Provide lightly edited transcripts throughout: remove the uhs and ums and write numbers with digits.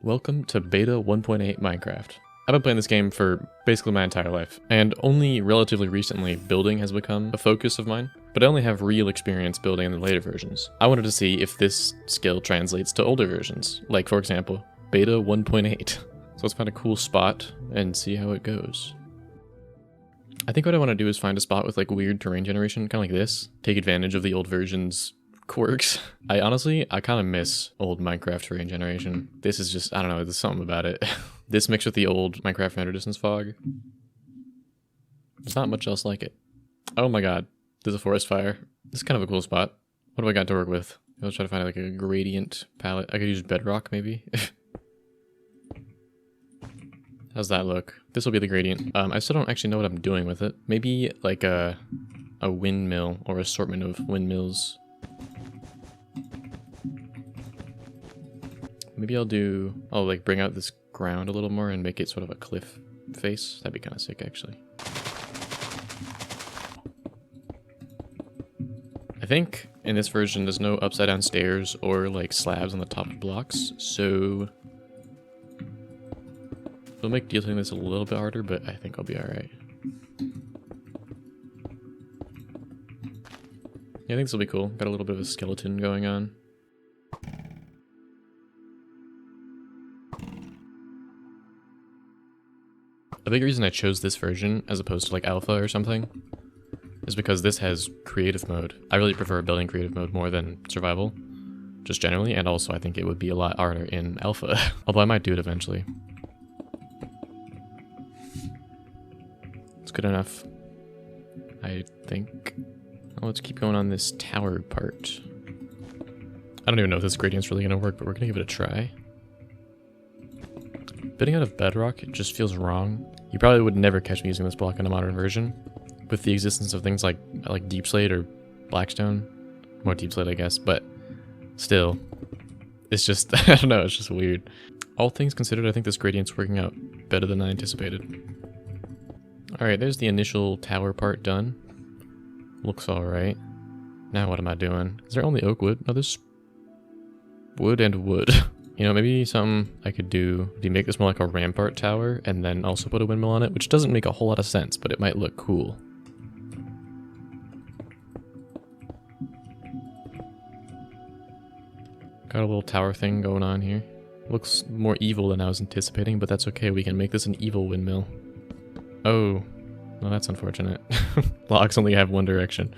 Welcome to Beta 1.8 Minecraft. I've been playing this game for basically my entire life, and only relatively recently building has become a focus of mine, but I only have real experience building in the later versions. I wanted to see if this skill translates to older versions, like for example, Beta 1.8. So let's find a cool spot and see how it goes. I think what I want to do is find a spot with like weird terrain generation, kind of like this, take advantage of the old version's quirks. I kind of miss old Minecraft terrain generation. This is just, I don't know, there's something about it. This mixed with the old Minecraft render distance fog. There's not much else like it. Oh my god, there's a forest fire. This is kind of a cool spot. What do I got to work with? I'll try to find like a gradient palette. I could use bedrock maybe. How's that look? This will be the gradient. I still don't actually know what I'm doing with it. Maybe like a windmill or assortment of windmills. Maybe I'll like bring out this ground a little more and make it sort of a cliff face. That'd be kind of sick actually. I think in this version there's no upside down stairs or like slabs on the top of blocks, so it'll make dealing this a little bit harder, but I think I'll be alright. Yeah, I think this will be cool. Got a little bit of a skeleton going on. A big reason I chose this version as opposed to like alpha or something is because this has creative mode. I really prefer building creative mode more than survival, just generally, and also I think it would be a lot harder in alpha, although I might do it eventually. It's good enough, I think. Well, let's keep going on this tower part. I don't even know if this gradient's really gonna work, but we're gonna give it a try. Building out of bedrock, it just feels wrong. You probably would never catch me using this block in a modern version. With the existence of things like deep slate or blackstone. More deep slate, I guess, but still. It's just, I don't know, it's just weird. All things considered, I think this gradient's working out better than I anticipated. Alright, there's the initial tower part done. Looks alright. Now what am I doing? Is there only oak wood? No, there's wood and wood. You know, maybe something I could do would be make this more like a rampart tower and then also put a windmill on it, which doesn't make a whole lot of sense, but it might look cool. Got a little tower thing going on here. Looks more evil than I was anticipating, but that's okay. We can make this an evil windmill. Oh, well, that's unfortunate. Logs only have one direction.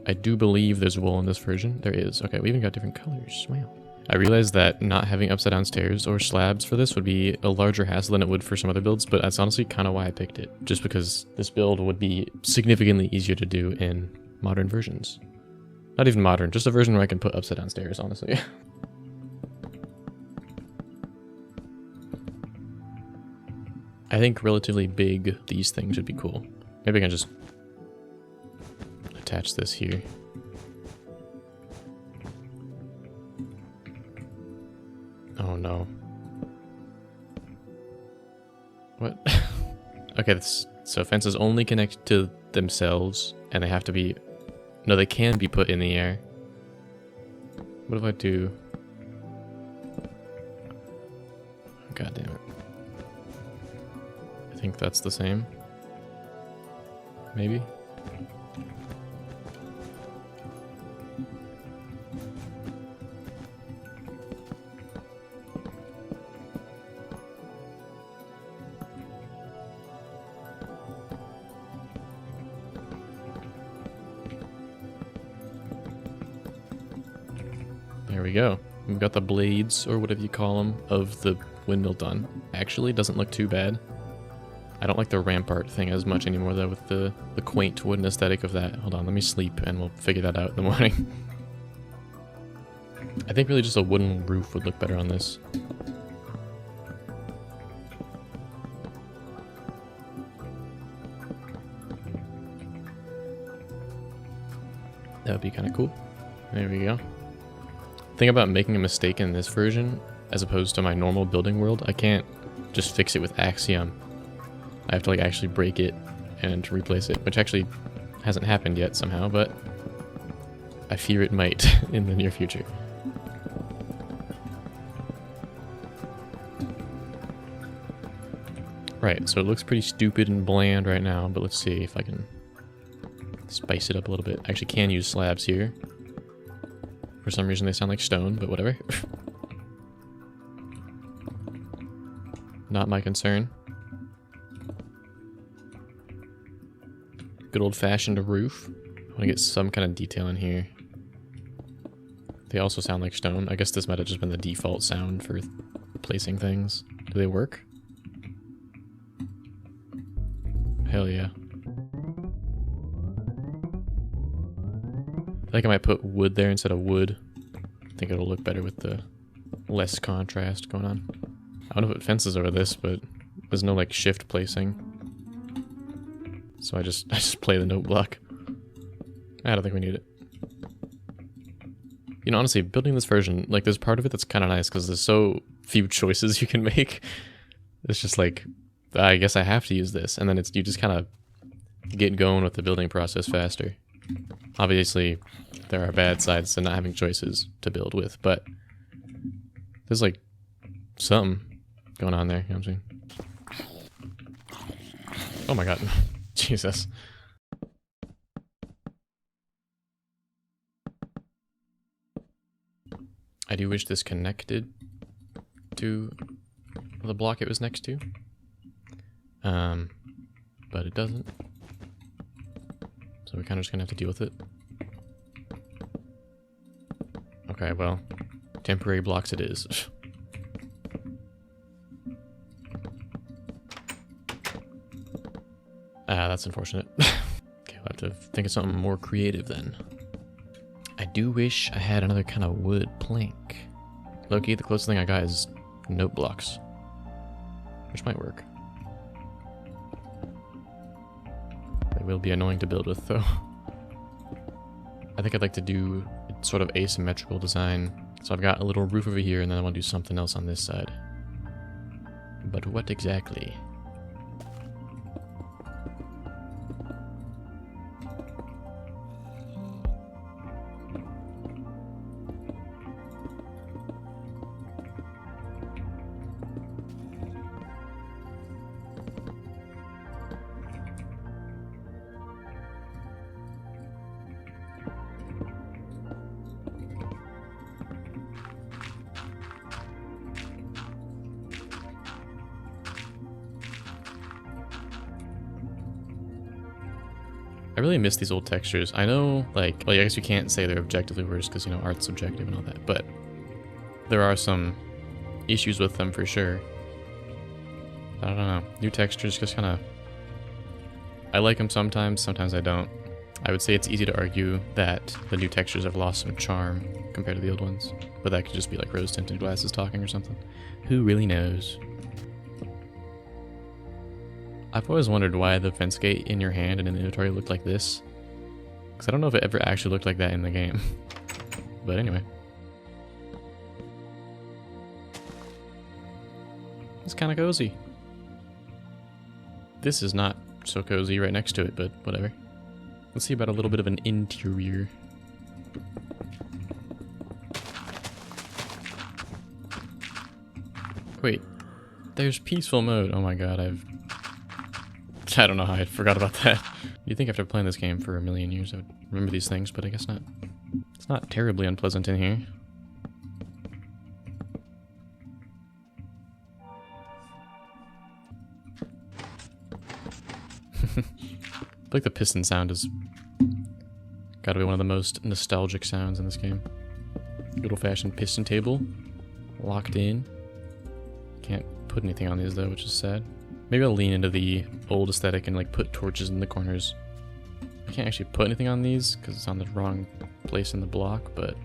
I do believe there's wool in this version. There is. Okay, we even got different colors. Wow. I realized that not having upside down stairs or slabs for this would be a larger hassle than it would for some other builds, but that's honestly kind of why I picked it. Just because this build would be significantly easier to do in modern versions. Not even modern, just a version where I can put upside down stairs, honestly. I think relatively big, these things would be cool. Maybe I can just attach this here. Oh no. What? Okay, so fences only connect to themselves, and they have to be... No, they can be put in the air. What if I do... God damn it. I think that's the same. Maybe? There we go. We've got the blades, or whatever you call them, of the windmill done. Actually, doesn't look too bad. I don't like the rampart thing as much anymore, though, with the quaint wooden aesthetic of that. Hold on, let me sleep, and we'll figure that out in the morning. I think really just a wooden roof would look better on this. That would be kind of cool. There we go. Thing about making a mistake in this version, as opposed to my normal building world, I can't just fix it with Axiom. I have to like actually break it and replace it, which actually hasn't happened yet somehow, but I fear it might in the near future. Right, so it looks pretty stupid and bland right now, but let's see if I can spice it up a little bit. I actually can use slabs here. For some reason they sound like stone, but whatever. Not my concern. Good old-fashioned roof. I want to get some kind of detail in here. They also sound like stone. I guess this might have just been the default sound for placing things. Do they work? Hell yeah. I think I might put wood there instead of wood. I think it'll look better with the less contrast going on. I want to put fences over this, but there's no like shift placing. So I just play the note block. I don't think we need it. You know, honestly, building this version, like there's part of it that's kind of nice because there's so few choices you can make. It's just like, I guess I have to use this. And then you just kind of get going with the building process faster. Obviously, there are bad sides to not having choices to build with, but there's like something going on there, you know what I'm saying? Oh my god. Jesus. I do wish this connected to the block it was next to. But it doesn't. So we're kind of just gonna have to deal with it. Okay, well, temporary blocks it is. That's unfortunate. Okay, we'll have to think of something more creative then. I do wish I had another kind of wood plank. Low-key, the closest thing I got is note blocks, which might work. They will be annoying to build with, though. I think I'd like to do sort of asymmetrical design. So I've got a little roof over here, and then I want to do something else on this side. But what exactly? I really miss these old textures. I know, like, well, I guess you can't say they're objectively worse because, you know, art's subjective and all that, but there are some issues with them for sure. I don't know. New textures just kind of... I like them sometimes, sometimes I don't. I would say it's easy to argue that the new textures have lost some charm compared to the old ones, but that could just be like rose-tinted glasses talking or something. Who really knows? I've always wondered why the fence gate in your hand and in the inventory looked like this. Because I don't know if it ever actually looked like that in the game. But anyway. It's kind of cozy. This is not so cozy right next to it, but whatever. Let's see about a little bit of an interior. Wait. There's peaceful mode. Oh my god, I don't know how I forgot about that. You'd think after playing this game for a million years I would remember these things, but I guess not. It's not terribly unpleasant in here. I feel like the piston sound is gotta be one of the most nostalgic sounds in this game. Good old-fashioned piston table. Locked in. Can't put anything on these though, which is sad. Maybe I'll lean into the old aesthetic and like put torches in the corners. I can't actually put anything on these because it's on the wrong place in the block, but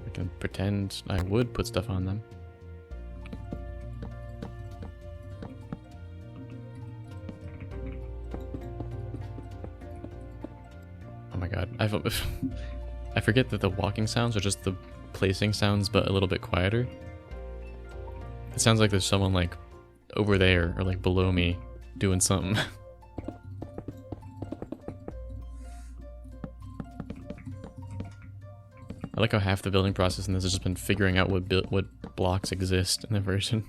I can pretend I would put stuff on them. Oh my god, I forget that the walking sounds are just the placing sounds but a little bit quieter. It sounds like there's someone like over there or like below me doing something. I like how half the building process in this has just been figuring out what blocks exist in the version.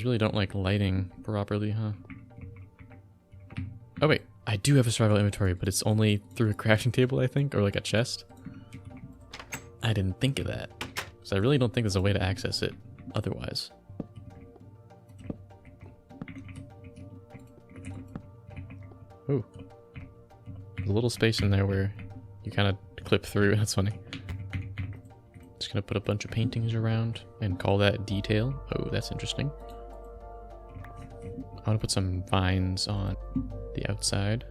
These really don't like lighting properly, huh? Oh wait, I do have a survival inventory, but it's only through a crafting table, I think, or like a chest. I didn't think of that. So I really don't think there's a way to access it otherwise. Ooh. There's a little space in there where you kind of clip through. That's funny. Just gonna put a bunch of paintings around and call that detail. Oh, that's interesting. I want to put some vines on the outside.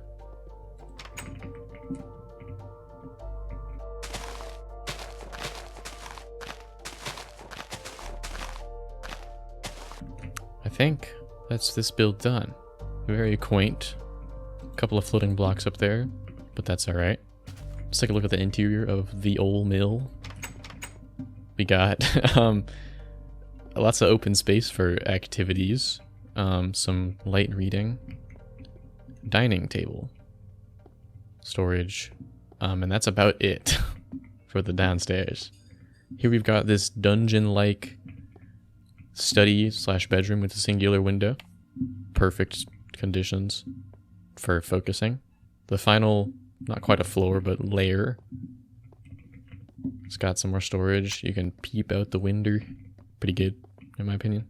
I think that's this build done. Very quaint. A couple of floating blocks up there, but that's alright. Let's take a look at the interior of the old mill. We got lots of open space for activities, some light reading, dining table, storage, and that's about it for the downstairs. Here we've got this dungeon-like study/bedroom with a singular window. Perfect conditions for focusing. The final, not quite a floor, but layer. It's got some more storage. You can peep out the window. Pretty good, in my opinion.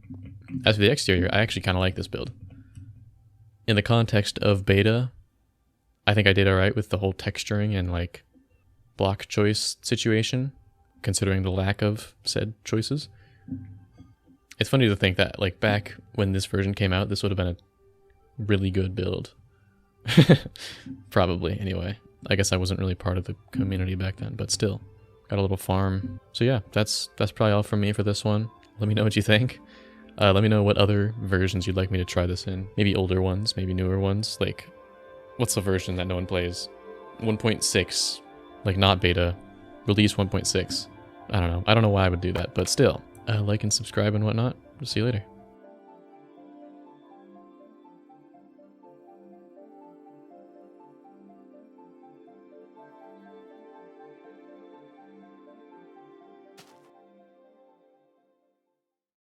As for the exterior, I actually kind of like this build. In the context of beta, I think I did alright with the whole texturing and like block choice situation, considering the lack of said choices. It's funny to think that like back when this version came out, this would have been a really good build. Probably, anyway. I guess I wasn't really part of the community back then, but still. Got a little farm. So yeah, that's probably all from me for this one. Let me know what you think. Let me know what other versions you'd like me to try this in. Maybe older ones, maybe newer ones. Like, what's the version that no one plays? 1.6. Like, not beta. Release 1.6. I don't know. I don't know why I would do that, but still. Like and subscribe and whatnot. See you later.